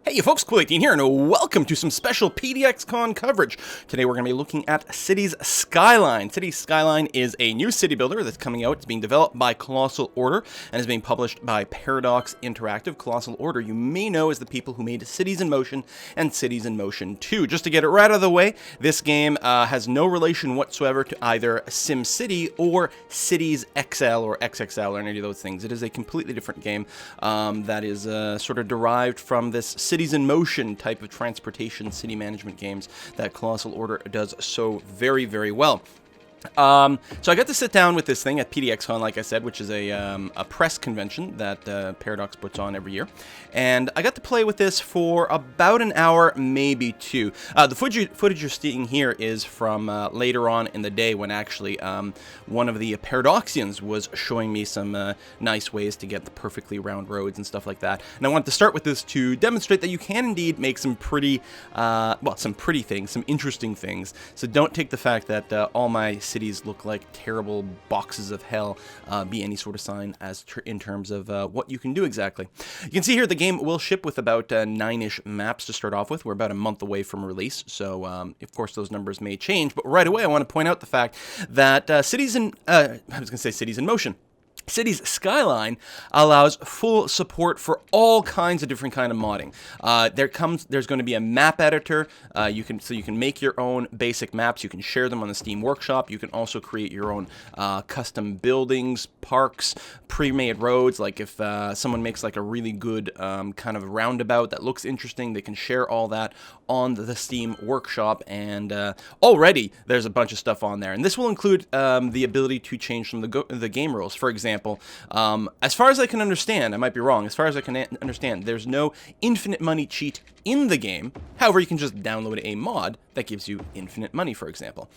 Hey folks, Cool18 here, and welcome to some special PDXCon coverage. Today we're going to be looking at Cities Skyline. Cities Skyline is a new city builder that's coming out. It's being developed by Colossal Order and is being published by Paradox Interactive. Colossal Order, you may know, is the people who made Cities in Motion and Cities in Motion 2. Just to get it right out of the way, this game has no relation whatsoever to either SimCity or Cities XL or XXL or any of those things. It is a completely different game that is sort of derived from this Cities in Motion type of transportation city management games that Colossal Order does so very, very well. So I got to sit down with this thing at PDXCon, like I said, which is a press convention that Paradox puts on every year, and I got to play with this for about an hour, maybe two. The footage you're seeing here is from later on in the day when actually one of the Paradoxians was showing me some nice ways to get the perfectly round roads and stuff like that. And I wanted to start with this to demonstrate that you can indeed make some pretty, some pretty things, some interesting things. So don't take the fact that all my cities look like terrible boxes of hell be any sort of sign as in terms of what you can do exactly. You can see here the game will ship with about 9-ish maps to start off with. We're about a month away from release, so of course those numbers may change, but right away I want to point out the fact that Cities in Motion. Cities Skyline allows full support for all kinds of different kind of modding. There's going to be a map editor. You can make your own basic maps. You can share them on the Steam Workshop. You can also create your own custom buildings, parks, pre-made roads. Like if someone makes like a really good kind of roundabout that looks interesting, they can share all that on the Steam Workshop. And already there's a bunch of stuff on there. And this will include the ability to change some of the game rules. For example, as far as I can understand, I might be wrong, as far as I can understand, there's no infinite money cheat in the game. However, you can just download a mod that gives you infinite money, for example.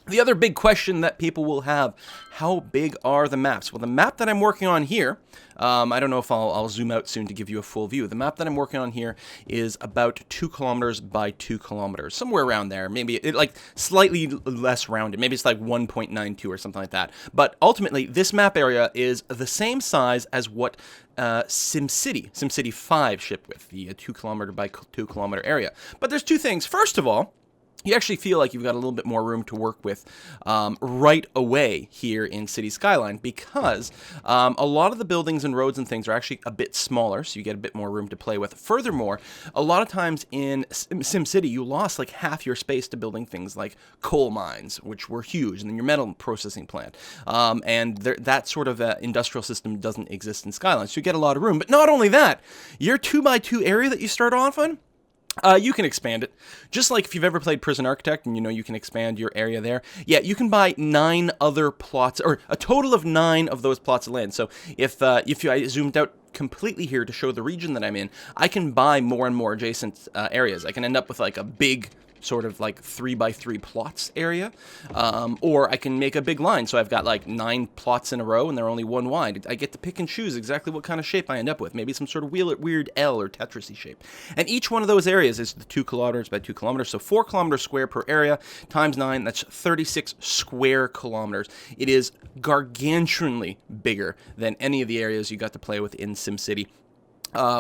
The other big question that people will have, how big are the maps? Well, the map that I'm working on here, I don't know if I'll zoom out soon to give you a full view. The map that I'm working on here is about 2 kilometers by 2 kilometers, somewhere around there. Maybe like slightly less rounded. Maybe it's like 1.92 or something like that. But ultimately, this map area is the same size as what SimCity 5 shipped with, the 2 kilometer by 2 kilometer area. But there's two things. First of all, you actually feel like you've got a little bit more room to work with right away here in City Skyline because a lot of the buildings and roads and things are actually a bit smaller, so you get a bit more room to play with. Furthermore, a lot of times in SimCity, you lost like half your space to building things like coal mines, which were huge, and then your metal processing plant. And that sort of industrial system doesn't exist in Skyline, so you get a lot of room. But not only that, your 2x2 area that you start off on, you can expand it. Just like if you've ever played Prison Architect and you know you can expand your area there. Yeah, you can buy 9 other plots, or a total of 9 of those plots of land. So if I zoomed out completely here to show the region that I'm in, I can buy more and more adjacent areas. I can end up with like a big sort of like 3x3 plots area, or I can make a big line, so I've got like 9 plots in a row and they're only 1 wide. I get to pick and choose exactly what kind of shape I end up with, maybe some sort of weird L or Tetris-y shape. And each one of those areas is the 2 kilometers by 2 kilometers, so 4 kilometers square per area times 9, that's 36 square kilometers. It is gargantuanly bigger than any of the areas you got to play with in SimCity.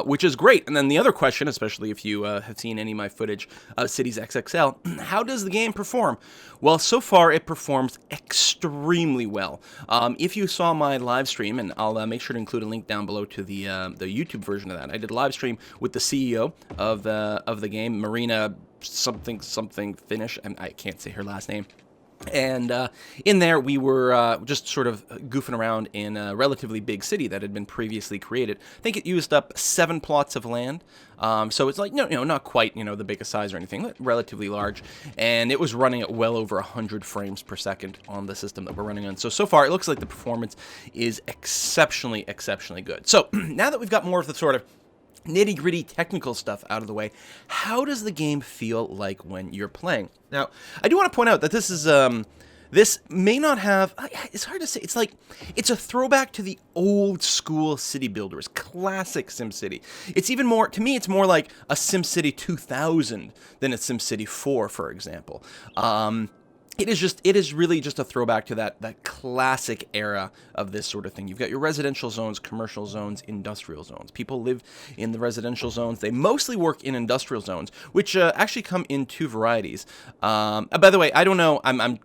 Which is great. And then the other question, especially if you have seen any of my footage of Cities XXL, how does the game perform? Well, so far it performs extremely well. If you saw my live stream, and I'll make sure to include a link down below to the YouTube version of that. I did a live stream with the CEO of the game, Marina something Finnish, and I can't say her last name. And in there, we were just sort of goofing around in a relatively big city that had been previously created. I think it used up 7 plots of land. So it's like, not quite, the biggest size or anything, but relatively large. And it was running at well over 100 frames per second on the system that we're running on. So far, it looks like the performance is exceptionally good. So now that we've got more of the sort of nitty-gritty technical stuff out of the way, how does the game feel like when you're playing? Now, I do want to point out that this is this may not have, it's hard to say, it's a throwback to the old school city builders, classic SimCity. It's even more, to me, it's more like a SimCity 2000 than a SimCity 4, for example. it is really just a throwback to that classic era of this sort of thing. You've got your residential zones, commercial zones, industrial zones. People live in the residential zones. They mostly work in industrial zones, which actually come in two varieties. By the way, I don't know. I'm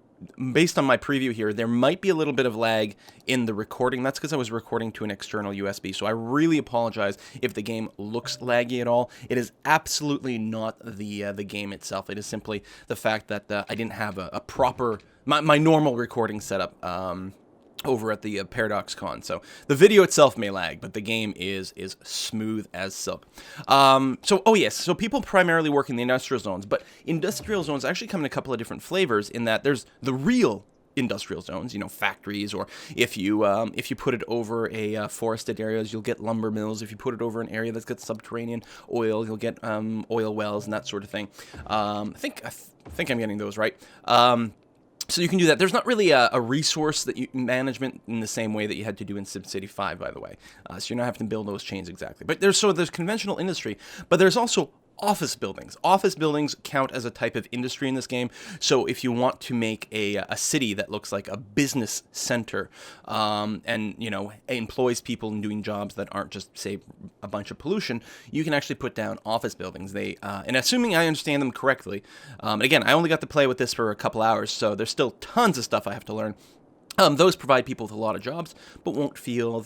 based on my preview here, there might be a little bit of lag in the recording. That's because I was recording to an external USB, so I really apologize if the game looks laggy at all. It is absolutely not the game itself. It is simply the fact that I didn't have a proper, my normal recording setup over at the PDXCon. So the video itself may lag, but the game is smooth as silk. Oh yes, so people primarily work in the industrial zones, but industrial zones actually come in a couple of different flavors in that there's the real industrial zones, factories, or if you put it over a forested areas, you'll get lumber mills. If you put it over an area that's got subterranean oil, you'll get oil wells and that sort of thing. I think I'm getting those right. So you can do that. There's not really a resource management in the same way that you had to do in SimCity 5, by the way. So you're not having to build those chains exactly. But there's conventional industry, but there's also office buildings. Office buildings count as a type of industry in this game. So if you want to make a city that looks like a business center, and employs people in doing jobs that aren't just, say, a bunch of pollution, you can actually put down office buildings. And assuming I understand them correctly, and again, I only got to play with this for a couple hours, so there's still tons of stuff I have to learn. Those provide people with a lot of jobs, but won't feel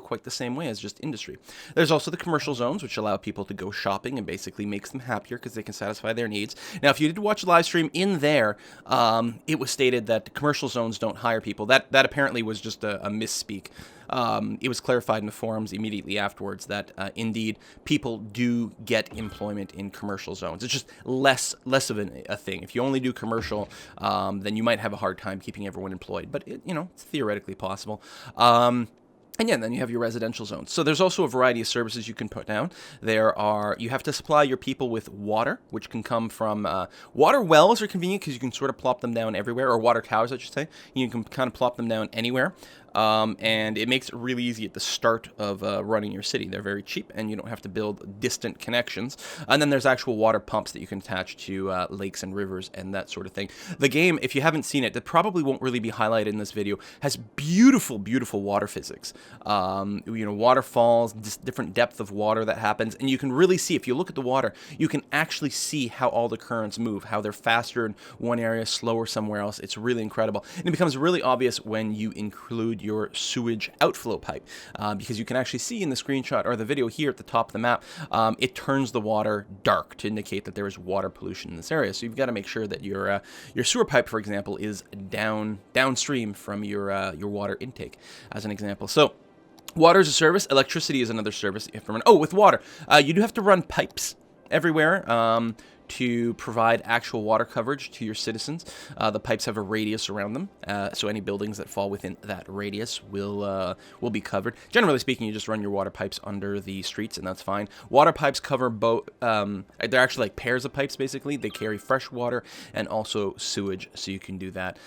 quite the same way as just industry. There's also the commercial zones, which allow people to go shopping and basically makes them happier because they can satisfy their needs. Now, if you did watch a live stream in there, it was stated that commercial zones don't hire people. That apparently was just a misspeak. It was clarified in the forums immediately afterwards that indeed people do get employment in commercial zones. It's just less of a thing. If you only do commercial, then you might have a hard time keeping everyone employed. But it's theoretically possible. And yeah, then you have your residential zones. So there's also a variety of services you can put down. You have to supply your people with water, which can come from, water wells are convenient because you can sort of plop them down everywhere, or water towers, I should say. You can kind of plop them down anywhere. And it makes it really easy at the start of running your city. They're very cheap, and you don't have to build distant connections. And then there's actual water pumps that you can attach to lakes and rivers and that sort of thing. The game, if you haven't seen it, that probably won't really be highlighted in this video, has beautiful, beautiful water physics. Waterfalls, different depth of water that happens, and you can really see, if you look at the water, you can actually see how all the currents move, how they're faster in one area, slower somewhere else. It's really incredible. And it becomes really obvious when you include your sewage outflow pipe, because you can actually see in the screenshot or the video here at the top of the map, it turns the water dark to indicate that there is water pollution in this area. So you've got to make sure that your sewer pipe, for example, is downstream from your water intake, as an example. So water as a service, electricity is another service you have to run. Oh, with water, you do have to run pipes everywhere to provide actual water coverage to your citizens. The pipes have a radius around them, so any buildings that fall within that radius will be covered. Generally speaking, you just run your water pipes under the streets, and that's fine. Water pipes cover both. They're actually like pairs of pipes, basically. They carry fresh water and also sewage, so you can do that.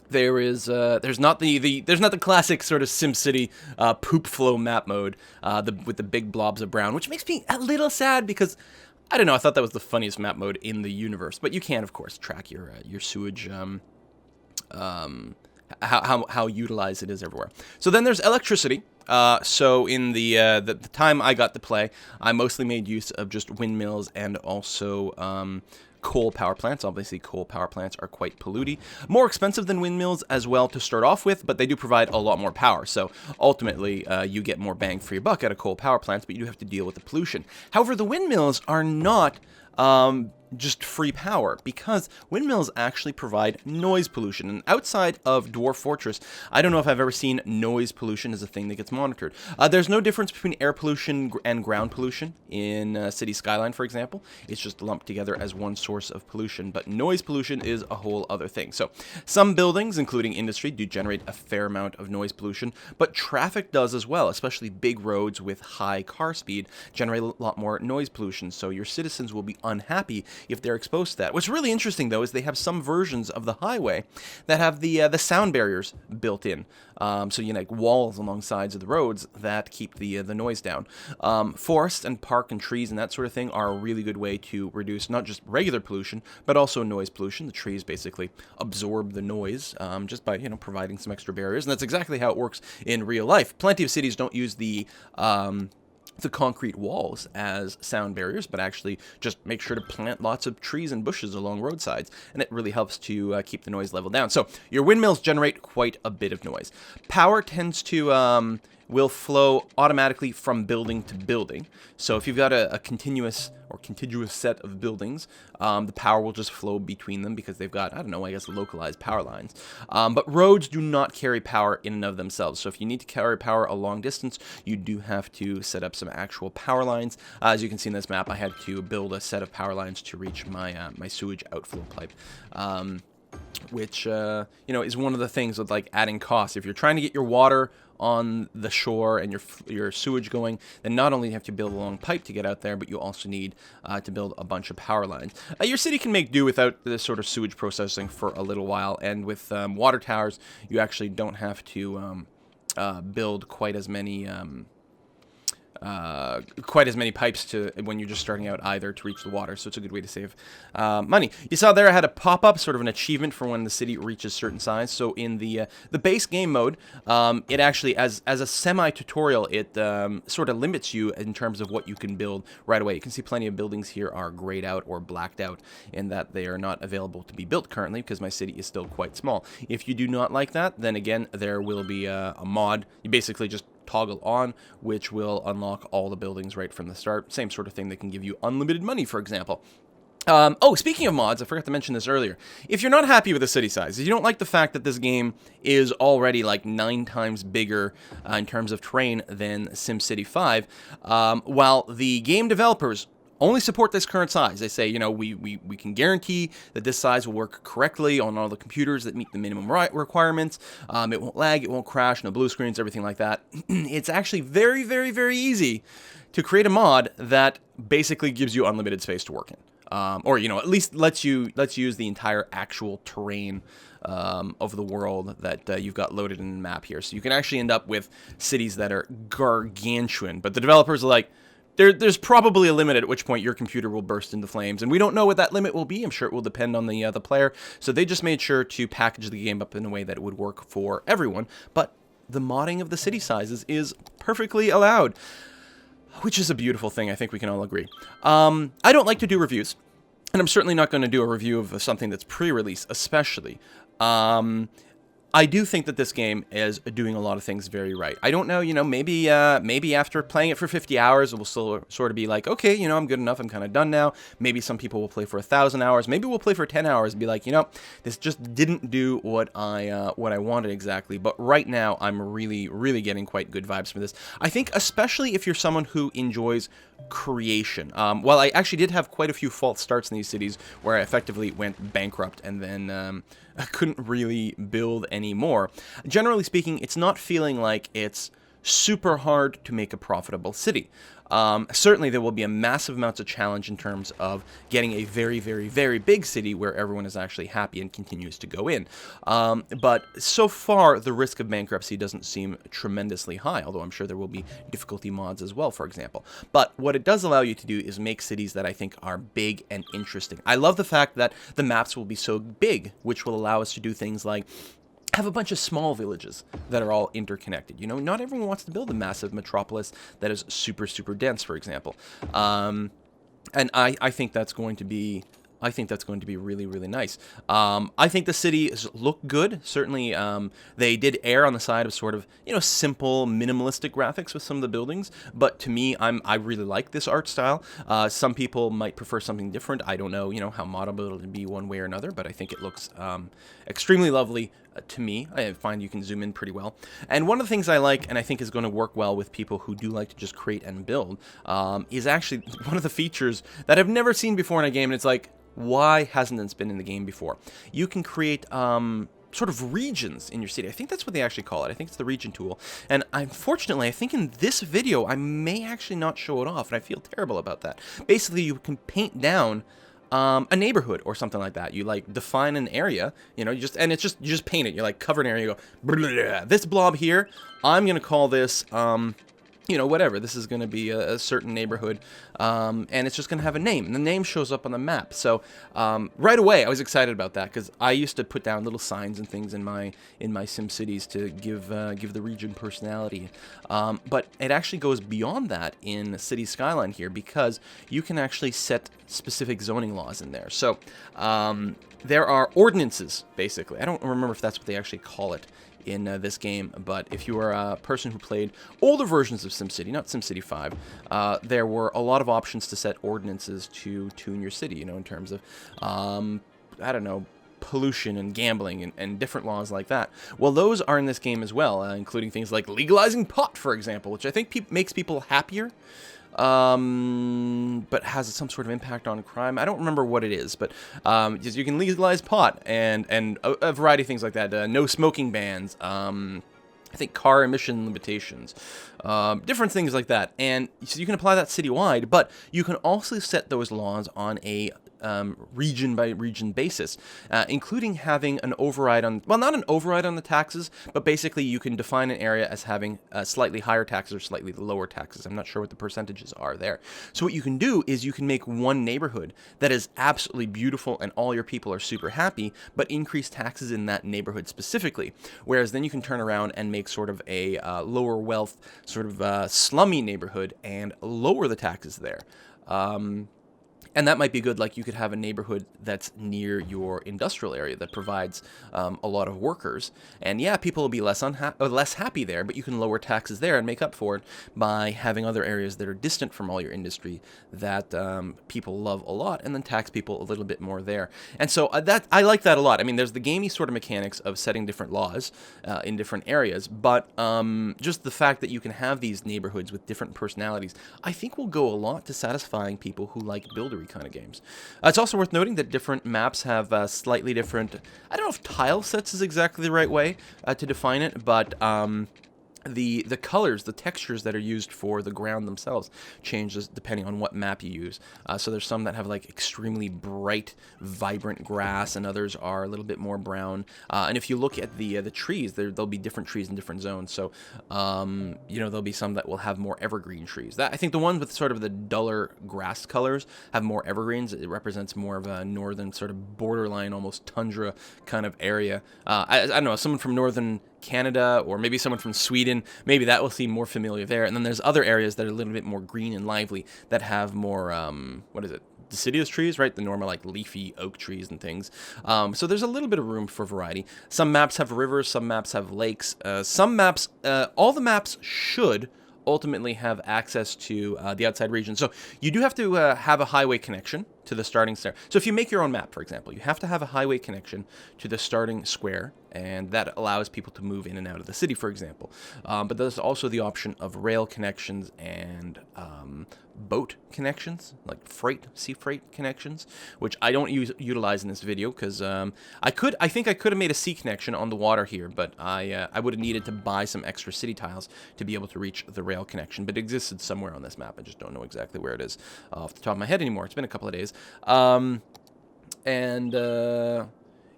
There's not the classic sort of SimCity poop flow map mode with the big blobs of brown, which makes me a little sad because I don't know. I thought that was the funniest map mode in the universe. But you can, of course, track your sewage, how utilized it is everywhere. So then there's electricity. So in the time I got to play, I mostly made use of just windmills and also coal power plants. Obviously, coal power plants are quite polluting. More expensive than windmills as well to start off with, but they do provide a lot more power. So ultimately, you get more bang for your buck out of coal power plants, but you do have to deal with the pollution. However, the windmills are not just free power, because windmills actually provide noise pollution. And outside of Dwarf Fortress, I don't know if I've ever seen noise pollution as a thing that gets monitored. There's no difference between air pollution and ground pollution in City Skyline, for example. It's just lumped together as one source of pollution, but noise pollution is a whole other thing. So some buildings, including industry, do generate a fair amount of noise pollution, but traffic does as well, especially big roads with high car speed generate a lot more noise pollution. So your citizens will be unhappy if they're exposed to that. What's really interesting, though, is they have some versions of the highway that have the sound barriers built in. So, like walls along sides of the roads that keep the noise down. Forests and park and trees and that sort of thing are a really good way to reduce not just regular pollution, but also noise pollution. The trees basically absorb the noise just by, providing some extra barriers. And that's exactly how it works in real life. Plenty of cities don't use the concrete walls as sound barriers, but actually just make sure to plant lots of trees and bushes along roadsides, and it really helps to keep the noise level down. So your windmills generate quite a bit of noise. Power tends to will flow automatically from building to building. So if you've got a continuous or contiguous set of buildings, the power will just flow between them because they've got, I don't know, I guess localized power lines. But roads do not carry power in and of themselves. So if you need to carry power a long distance, you do have to set up some actual power lines. As you can see in this map, I had to build a set of power lines to reach my my sewage outflow pipe. Which is one of the things with like adding costs. If you're trying to get your water on the shore and your sewage going, then not only do you have to build a long pipe to get out there, but you also need to build a bunch of power lines. Your city can make do without this sort of sewage processing for a little while, and with water towers, you actually don't have to build quite as many pipes to when you're just starting out either to reach the water, so it's a good way to save money. You saw there I had a pop-up, sort of an achievement for when the city reaches certain size. So in the base game mode, it actually, as a semi-tutorial, it sort of limits you in terms of what you can build right away. You can see plenty of buildings here are grayed out or blacked out in that they are not available to be built currently because my city is still quite small. If you do not like that, then again, there will be a mod. You basically just toggle on, which will unlock all the buildings right from the start. Same sort of thing that can give you unlimited money, for example. Speaking of mods, I forgot to mention this earlier. If you're not happy with the city size, if you don't like the fact that this game is already like 9 times bigger in terms of terrain than SimCity 5, while the game developers only support this current size. They say, we can guarantee that this size will work correctly on all the computers that meet the minimum requirements. It won't lag, it won't crash, no blue screens, everything like that. It's actually very, very, very easy to create a mod that basically gives you unlimited space to work in. Or at least lets you use the entire actual terrain of the world that you've got loaded in the map here. So you can actually end up with cities that are gargantuan. But the developers are like, There's probably a limit at which point your computer will burst into flames, and we don't know what that limit will be. I'm sure it will depend on the player. So they just made sure to package the game up in a way that it would work for everyone. But the modding of the city sizes is perfectly allowed, which is a beautiful thing. I think we can all agree. I don't like to do reviews, and I'm certainly not going to do a review of something that's pre-release, especially. I do think that this game is doing a lot of things very right. I don't know, maybe after playing it for 50 hours, it will still sort of be like, okay, I'm good enough, I'm kind of done now. Maybe some people will play for 1,000 hours. Maybe we'll play for 10 hours and be like, this just didn't do what I wanted exactly. But right now, I'm really, really getting quite good vibes from this. I think especially if you're someone who enjoys creation. While I actually did have quite a few false starts in these cities where I effectively went bankrupt and then I couldn't really build anymore. Generally speaking, it's not feeling like it's super hard to make a profitable city. Certainly there will be a massive amounts of challenge in terms of getting a very, very, very big city where everyone is actually happy and continues to go in. But so far, the risk of bankruptcy doesn't seem tremendously high, although I'm sure there will be difficulty mods as well, for example. But what it does allow you to do is make cities that I think are big and interesting. I love the fact that the maps will be so big, which will allow us to do things like have a bunch of small villages that are all interconnected. Not everyone wants to build a massive metropolis that is super, super dense, for example. And I think that's going to be really, really nice. I think the cities look good. Certainly, they did err on the side of sort of, simple, minimalistic graphics with some of the buildings. But to me, I really like this art style. Some people might prefer something different. I don't know, how moddable it'll be one way or another, but I think it looks extremely lovely to me. I find you can zoom in pretty well. And one of the things I like, and I think is going to work well with people who do like to just create and build, is actually one of the features that I've never seen before in a game, and it's like, why hasn't this been in the game before? You can create sort of regions in your city. I think that's what they actually call it. I think it's the region tool. And unfortunately, I think in this video, I may actually not show it off, and I feel terrible about that. Basically, you can paint down a neighborhood or something like that. You like define an area, you know, you just paint it. You like cover an area. You go, blah, blah, blah. This blob here, I'm gonna call this, you know, whatever. This is going to be a certain neighborhood, and it's just going to have a name, and the name shows up on the map. So right away, I was excited about that because I used to put down little signs and things in my SimCities to give the region personality. But it actually goes beyond that in City Skyline here because you can actually set specific zoning laws in there. So there are ordinances, basically. I don't remember if that's what they actually call it in this game, but if you are a person who played older versions of SimCity, not SimCity 5, there were a lot of options to set ordinances to tune your city, you know, in terms of, I don't know, pollution and gambling and different laws like that. Well, those are in this game as well, including things like legalizing pot, for example, which I think makes people happier, but has some sort of impact on crime. I don't remember what it is, but you can legalize pot and a variety of things like that. No smoking bans. I think car emission limitations, different things like that. And so you can apply that citywide, but you can also set those laws on a region by region basis, including having an override on, well, not an override on the taxes, but basically you can define an area as having slightly higher taxes or slightly lower taxes. I'm not sure what the percentages are there. So what you can do is you can make one neighborhood that is absolutely beautiful and all your people are super happy, but increase taxes in that neighborhood specifically. Whereas then you can turn around and make sort of a lower wealth, sort of slummy neighborhood and lower the taxes there. And that might be good, like you could have a neighborhood that's near your industrial area that provides a lot of workers. And yeah, people will be less happy there, but you can lower taxes there and make up for it by having other areas that are distant from all your industry that people love a lot, and then tax people a little bit more there. And so I like that a lot. I mean, there's the gamey sort of mechanics of setting different laws in different areas, but just the fact that you can have these neighborhoods with different personalities, I think will go a lot to satisfying people who like buildery kind of games. It's also worth noting that different maps have slightly different, I don't know if tile sets is exactly the right way to define it, but the colors, the textures that are used for the ground themselves changes depending on what map you use. So there's some that have like extremely bright, vibrant grass, and others are a little bit more brown. And if you look at the trees, there'll be different trees in different zones. So you know, there'll be some that will have more evergreen trees. I think the ones with sort of the duller grass colors have more evergreens. It represents more of a northern sort of borderline, almost tundra kind of area. I don't know, someone from northern Canada, or maybe someone from Sweden, maybe that will seem more familiar there. And then there's other areas that are a little bit more green and lively that have more, what is it? Deciduous trees, right? The normal like leafy oak trees and things. So there's a little bit of room for variety. Some maps have rivers, some maps have lakes. Some maps, all the maps should ultimately have access to the outside region. So you do have to have a highway connection to the starting square. So if you make your own map, for example, you have to have a highway connection to the starting square, and that allows people to move in and out of the city, for example. But there's also the option of rail connections and boat connections, like sea freight connections, which I don't utilize in this video because I think I could have made a sea connection on the water here, but I would have needed to buy some extra city tiles to be able to reach the rail connection. But it existed somewhere on this map. I just don't know exactly where it is off the top of my head anymore. It's been a couple of days.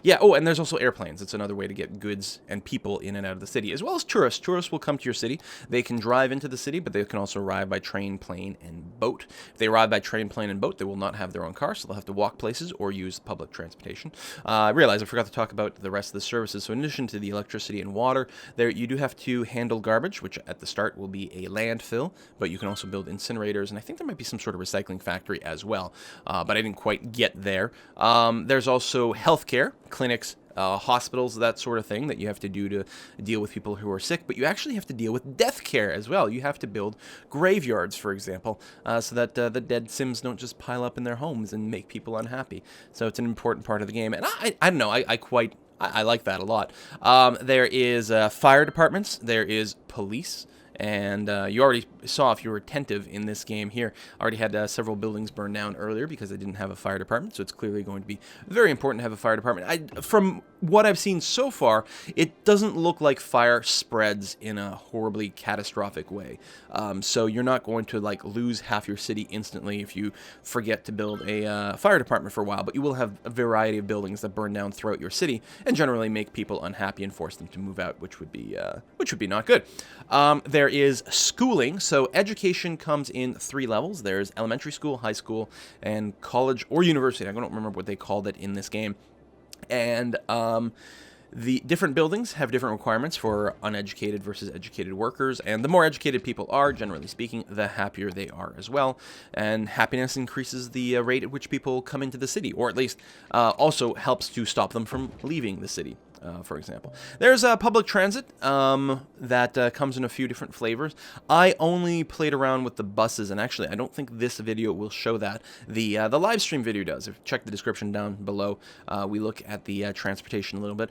Yeah, oh, and there's also airplanes. It's another way to get goods and people in and out of the city, as well as tourists. Tourists will come to your city. They can drive into the city, but they can also arrive by train, plane, and boat. If they arrive by train, plane, and boat, they will not have their own car, so they'll have to walk places or use public transportation. I realize I forgot to talk about the rest of the services. So in addition to the electricity and water, there you do have to handle garbage, which at the start will be a landfill, but you can also build incinerators, and I think there might be some sort of recycling factory as well, but I didn't quite get there. There's also healthcare, clinics, hospitals, that sort of thing that you have to do to deal with people who are sick, but you actually have to deal with death care as well. You have to build graveyards, for example, so that the dead Sims don't just pile up in their homes and make people unhappy. So it's an important part of the game, and I don't know, I like that a lot. There is fire departments, there is police, and you already saw, if you were attentive in this game here, I already had several buildings burned down earlier because they didn't have a fire department, so it's clearly going to be very important to have a fire department. From what I've seen so far, it doesn't look like fire spreads in a horribly catastrophic way. So you're not going to like lose half your city instantly if you forget to build a fire department for a while, but you will have a variety of buildings that burn down throughout your city and generally make people unhappy and force them to move out, which would be not good. There is schooling. So education comes in 3 levels. There's elementary school, high school, and college or university. I don't remember what they called it in this game. And the different buildings have different requirements for uneducated versus educated workers, and the more educated people are, generally speaking, the happier they are as well. And happiness increases the rate at which people come into the city, or at least also helps to stop them from leaving the city. For example, there's public transit that comes in a few different flavors. I only played around with the buses, and actually, I don't think this video will show that. The live stream video does. If you check the description down below, we look at the transportation a little bit.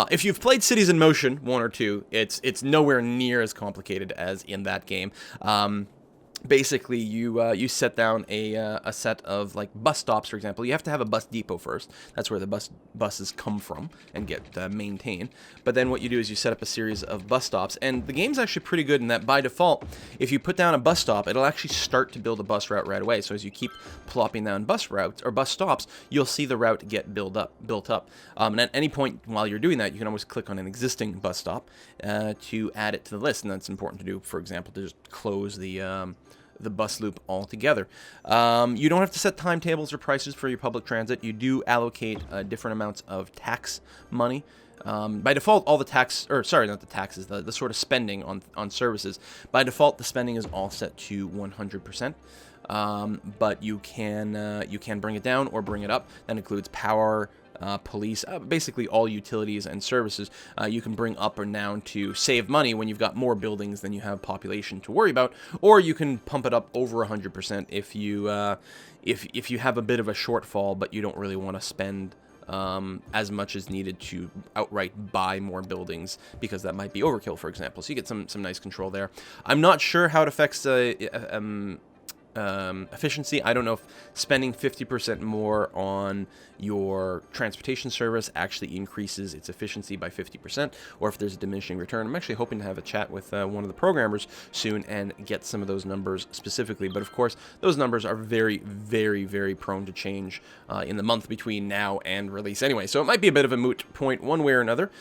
If you've played Cities in Motion 1 or 2, it's nowhere near as complicated as in that game. Basically, you set down a set of like bus stops, for example. You have to have a bus depot first. That's where the buses come from and get maintained. But then what you do is you set up a series of bus stops, and the game's actually pretty good in that by default, if you put down a bus stop, it'll actually start to build a bus route right away. So as you keep plopping down bus routes or bus stops, you'll see the route get built up. And at any point while you're doing that, you can always click on an existing bus stop to add it to the list, and that's important to do. For example, to just close the bus loop altogether. You don't have to set timetables or prices for your public transit. You do allocate different amounts of tax money. By default, all the tax, or sorry, not the taxes, the sort of spending on services. By default, the spending is all set to 100%. But you can bring it down or bring it up. That includes power, police, basically all utilities and services. You can bring up or down to save money when you've got more buildings than you have population to worry about, or you can pump it up over 100% if you have a bit of a shortfall, but you don't really want to spend as much as needed to outright buy more buildings, because that might be overkill, for example. So you get some nice control there. I'm not sure how it affects efficiency. I don't know if spending 50% more on your transportation service actually increases its efficiency by 50%, or if there's a diminishing return. I'm actually hoping to have a chat with one of the programmers soon and get some of those numbers specifically. But of course, those numbers are very, very, very prone to change in the month between now and release anyway. So it might be a bit of a moot point one way or another.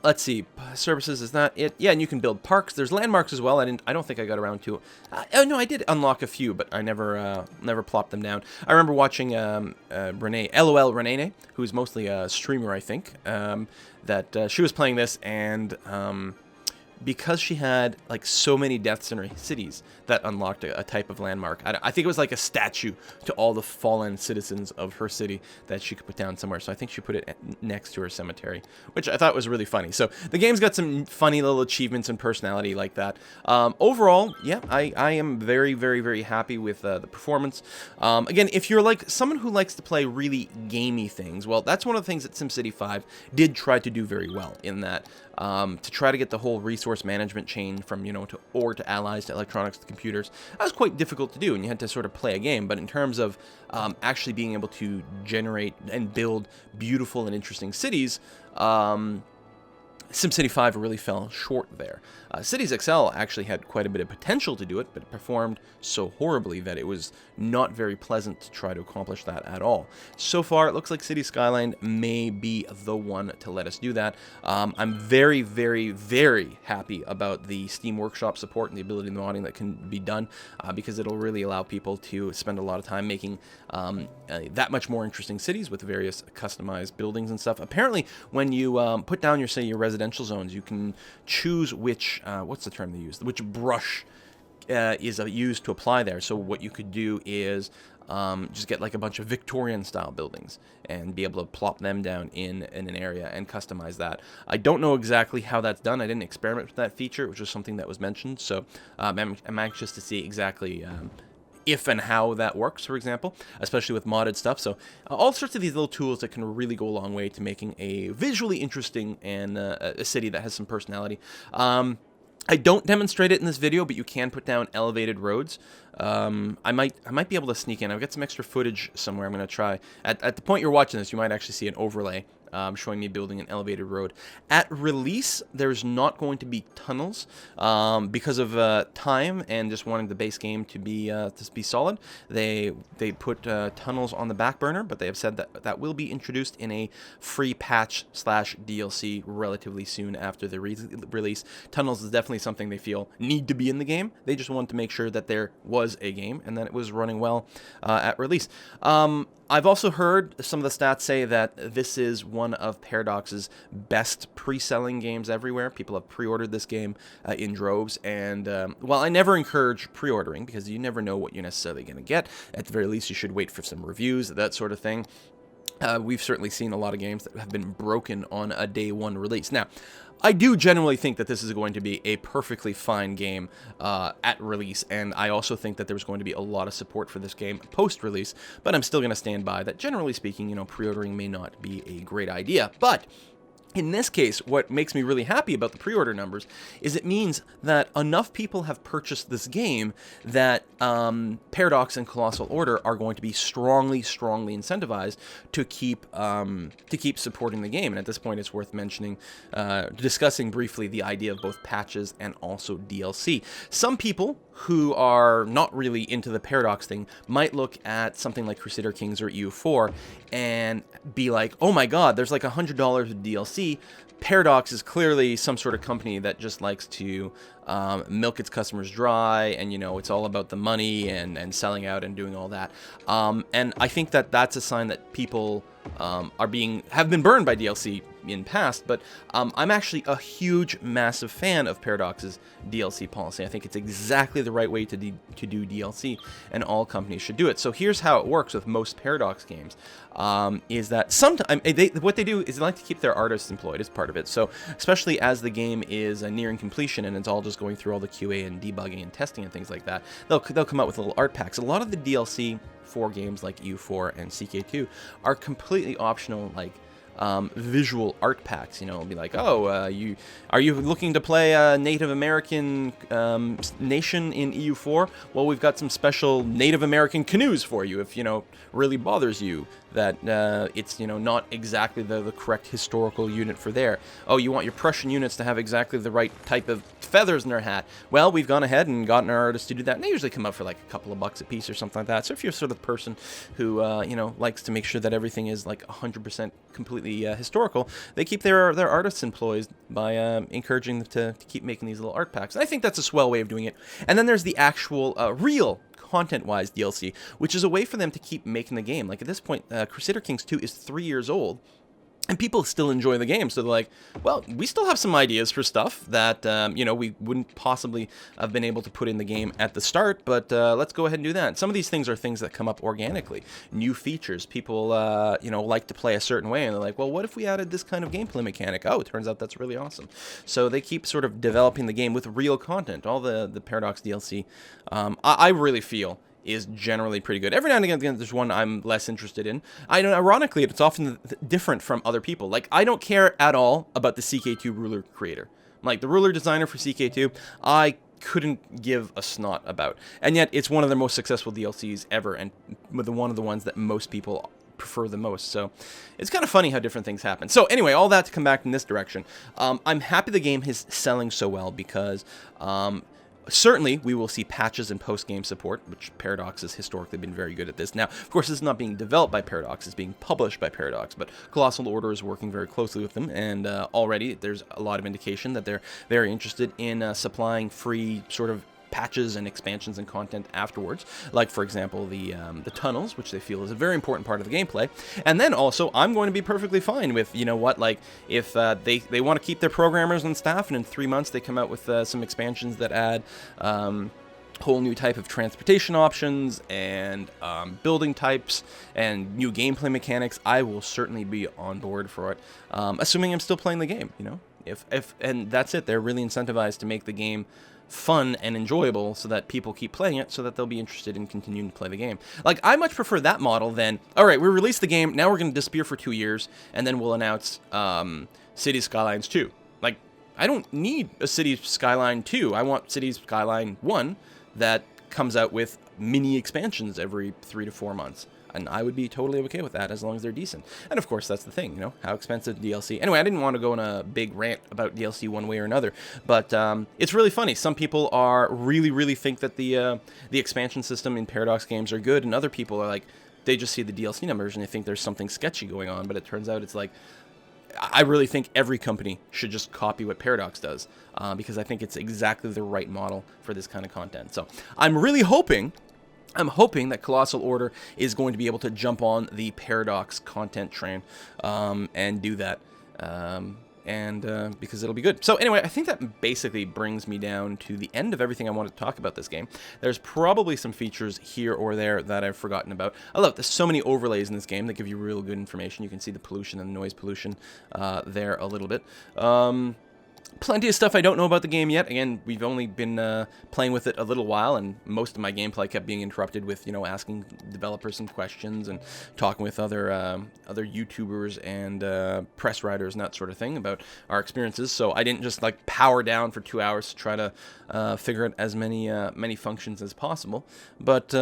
Let's see, services, is that it? Yeah, and you can build parks. There's landmarks as well. I don't think I got around to. Oh no, I did unlock a few, but I never plopped them down. I remember watching Renee, LOL Renee, who's mostly a streamer, I think. That she was playing this, and because she had like so many deaths in her cities, that unlocked a type of landmark. I think it was like a statue to all the fallen citizens of her city that she could put down somewhere. So I think she put it next to her cemetery, which I thought was really funny. So the game's got some funny little achievements and personality like that. Overall, yeah, I am very, very, very happy with the performance. Again, if you're like someone who likes to play really gamey things, well, that's one of the things that SimCity 5 did try to do very well, in that to try to get the whole resource management chain from, to allies to electronics to computers, that was quite difficult to do, and you had to sort of play a game. But in terms of actually being able to generate and build beautiful and interesting cities, SimCity 5 really fell short there. Cities XL actually had quite a bit of potential to do it, but it performed so horribly that it was not very pleasant to try to accomplish that at all. So far, it looks like Cities Skyline may be the one to let us do that. I'm very, very, very happy about the Steam Workshop support and the ability of the modding that can be done, because it'll really allow people to spend a lot of time making that much more interesting cities with various customized buildings and stuff. Apparently, when you put down your, say, your residential zones, you can choose which, what's the term they use? Which brush is used to apply there. So what you could do is just get like a bunch of Victorian-style buildings and be able to plop them down in an area and customize that. I don't know exactly how that's done. I didn't experiment with that feature. It was just something that was mentioned. So I'm anxious to see exactly if and how that works, for example, especially with modded stuff. So all sorts of these little tools that can really go a long way to making a visually interesting and a city that has some personality. I don't demonstrate it in this video, but you can put down elevated roads. I might be able to sneak in. I've got some extra footage somewhere I'm going to try. At the point you're watching this, you might actually see an overlay showing me building an elevated road. At release, there's not going to be tunnels because of time and just wanting the base game to be solid. They put tunnels on the back burner, but they have said that that will be introduced in a free patch / DLC relatively soon after the release. Tunnels is definitely something they feel need to be in the game. They just want to make sure that there was a game and that it was running well at release. I've also heard some of the stats say that this is one of Paradox's best pre-selling games everywhere. People have pre-ordered this game in droves, and while I never encourage pre-ordering because you never know what you're necessarily going to get, at the very least you should wait for some reviews, that sort of thing. We've certainly seen a lot of games that have been broken on a day one release. Now, I do generally think that this is going to be a perfectly fine game at release, and I also think that there's going to be a lot of support for this game post-release, but I'm still going to stand by that, generally speaking, you know, pre-ordering may not be a great idea. But in this case, what makes me really happy about the pre-order numbers is it means that enough people have purchased this game that Paradox and Colossal Order are going to be strongly incentivized to keep supporting the game. And at this point, it's worth mentioning, discussing briefly the idea of both patches and also DLC. Some people who are not really into the Paradox thing might look at something like Crusader Kings or EU4 and be like, oh my god, there's like $100 of DLC. Paradox is clearly some sort of company that just likes to milk its customers dry, and you know, it's all about the money and selling out and doing all that. And I think that that's a sign that people have been burned by DLC in past, but I'm actually a huge, massive fan of Paradox's DLC policy. I think it's exactly the right way to do DLC, and all companies should do it. So here's how it works with most Paradox games, is that sometimes what they do is they like to keep their artists employed as part of it. So especially as the game is nearing completion and it's all just going through all the QA and debugging and testing and things like that, they'll come out with little art packs. A lot of the DLC for games like EU4 and CK2 are completely optional, like visual art packs. You know, it'll be like, oh, are you looking to play a Native American nation in EU4? Well, we've got some special Native American canoes for you if, you know, really bothers you that it's, you know, not exactly the correct historical unit for there. Oh, you want your Prussian units to have exactly the right type of feathers in their hat. Well, we've gone ahead and gotten our artists to do that, and they usually come out for like a couple of bucks a piece or something like that. So if you're sort of the person who you know, likes to make sure that everything is like 100% completely historical, they keep their artists employed by encouraging them to keep making these little art packs. And I think that's a swell way of doing it. And then there's the actual real content-wise DLC, which is a way for them to keep making the game. Like at this point, Crusader Kings 2 is 3 years old, and people still enjoy the game, so they're like, well, we still have some ideas for stuff that, you know, we wouldn't possibly have been able to put in the game at the start, but let's go ahead and do that. Some of these things are things that come up organically. New features. People, you know, like to play a certain way, and they're like, well, what if we added this kind of gameplay mechanic? Oh, it turns out that's really awesome. So they keep sort of developing the game with real content. All the Paradox DLC, I really feel is generally pretty good. Every now and again, there's one I'm less interested in. I know, ironically, it's often different from other people. Like, I don't care at all about the CK2 ruler creator. Like, the ruler designer for CK2, I couldn't give a snot about. And yet, it's one of the most successful DLCs ever, and one of the ones that most people prefer the most. So it's kind of funny how different things happen. So anyway, all that to come back in this direction. I'm happy the game is selling so well because certainly, we will see patches and post-game support, which Paradox has historically been very good at this. Now, of course, this is not being developed by Paradox, it's being published by Paradox, but Colossal Order is working very closely with them, and already there's a lot of indication that they're very interested in supplying free sort of patches and expansions and content afterwards, like for example the tunnels, which they feel is a very important part of the gameplay. And then also, I'm going to be perfectly fine with, you know what, like if they want to keep their programmers and staff, and in 3 months they come out with some expansions that add whole new type of transportation options and building types and new gameplay mechanics, I will certainly be on board for it, assuming I'm still playing the game. You know, if and that's it. They're really incentivized to make the game fun and enjoyable so that people keep playing it, so that they'll be interested in continuing to play the game. Like, I much prefer that model than, all right, we released the game, now we're going to disappear for 2 years, and then we'll announce Cities Skylines 2. Like, I don't need a Cities Skyline 2. I want Cities Skyline 1 that comes out with mini expansions every 3 to 4 months. And I would be totally okay with that as long as they're decent. And of course, that's the thing, you know, how expensive DLC. Anyway, I didn't want to go on a big rant about DLC one way or another, but it's really funny. Some people are really think that the expansion system in Paradox games are good, and other people are like, they just see the DLC numbers and they think there's something sketchy going on. But it turns out it's like, I really think every company should just copy what Paradox does, because I think it's exactly the right model for this kind of content. So I'm really hoping that Colossal Order is going to be able to jump on the Paradox content train and do that, because it'll be good. So anyway, I think that basically brings me down to the end of everything I wanted to talk about this game. There's probably some features here or there that I've forgotten about. I love there's so many overlays in this game that give you real good information. You can see the pollution and the noise pollution there a little bit. Plenty of stuff I don't know about the game yet. Again, we've only been playing with it a little while, and most of my gameplay kept being interrupted with, you know, asking developers some questions and talking with other YouTubers and press writers and that sort of thing about our experiences. So I didn't just like power down for 2 hours to try to figure out as many functions as possible. But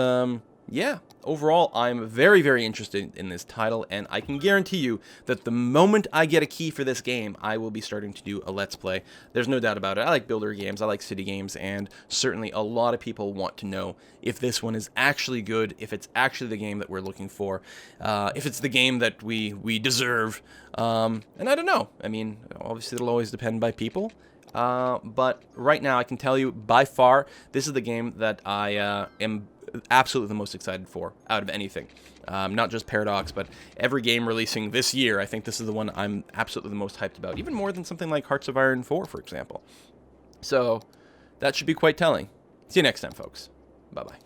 yeah, overall, I'm very interested in this title, and I can guarantee you that the moment I get a key for this game, I will be starting to do a Let's Play. There's no doubt about it. I like builder games, I like city games, and certainly a lot of people want to know if this one is actually good, if it's actually the game that we're looking for, if it's the game that we deserve, and I don't know. I mean, obviously it'll always depend by people. But right now, I can tell you, by far, this is the game that I am absolutely the most excited for out of anything. Not just Paradox, but every game releasing this year. I think this is the one I'm absolutely the most hyped about, even more than something like Hearts of Iron 4, for example. So that should be quite telling. See you next time, folks. Bye-bye.